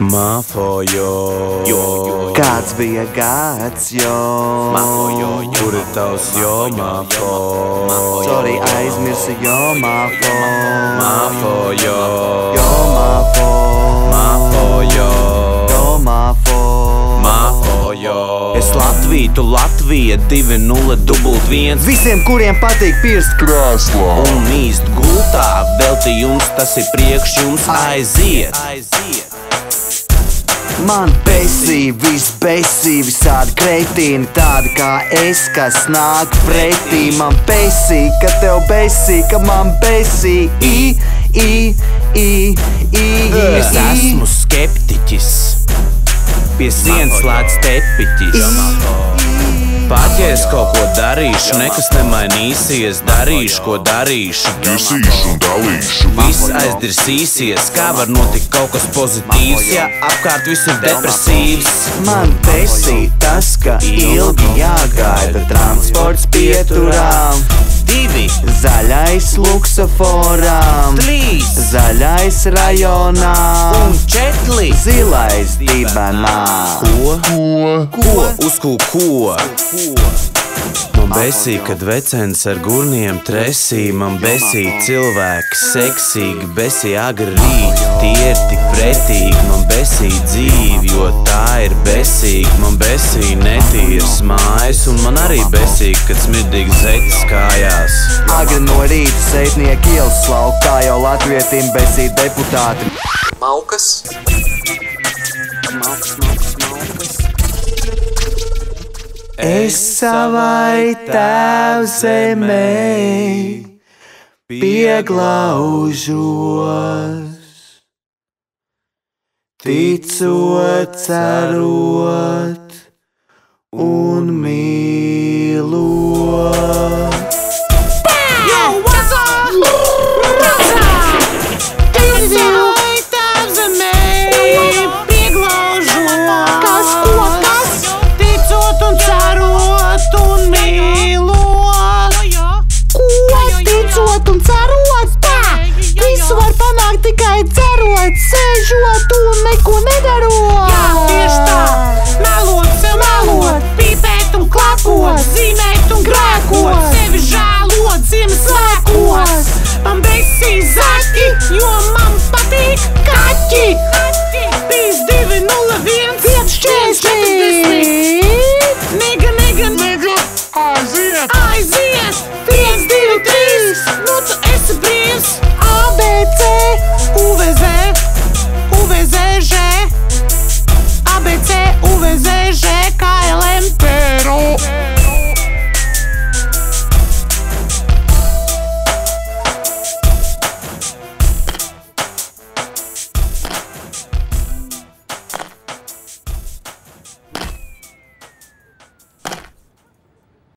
Māfojo, kāds bija gads, jo kur ir tavs jo, māfo? Sorry, aizmirsu, jo māfo. Māfojo, Jo māfo. māfojo, Jo māfo. māfojo. Es Latviju, tu Latvija, 2-0-1. Visiem, kuriem patīk pirst krāslā Un mīst gultā, veltījums, tas ir priekš jums, aiziet. Man besī, viss besī, visādi kreitīni, tādi kā es, kas nāk pretī. Man besī, ka tev besī, ka man besī. Es esmu skeptiķis, pie sienas lēts tepiķis. Pat ja es kaut ko darīšu, nekas nemainīsies. Darīšu, ko darīšu, Jusīšu un dalīšu. viss aizdirsīsies. Kā var notikt kaut kas pozitīvs, ja apkārt viss ir depresīvs? Man besī tas, ka ilgi jāgaida transports pieturām. 2, Zaļais luksaforām, 3 zaļais rajonā un 4. zilais dibenā. Ko? Ko? Man besī, kad vecens ar gurniem tresī. Man besī cilvēki seksīgi, besī agri rīt. Tie ir tik pretīgi, man besī dzīvi, jo tā ir besīgi. Man besī netīras mājas, un man arī besīgi, kad smirdīgi zeķis kājās. Agri no rīta Seitnieku ielas laukā, jau latvietim besī deputāti. Maukas. Es savai tēvzemei pieglaužos, ticot, cerot un mīlot. Tikai cerot, sēžot un neko nedarot. Jā, tieši tā, melot, sev melot, pīpēt un klapot, zīmēt un grēkot, sevi žēlot Ziemassvētkos. Man besī zaķi, jo man patīk kaķi. Bijis 2-0.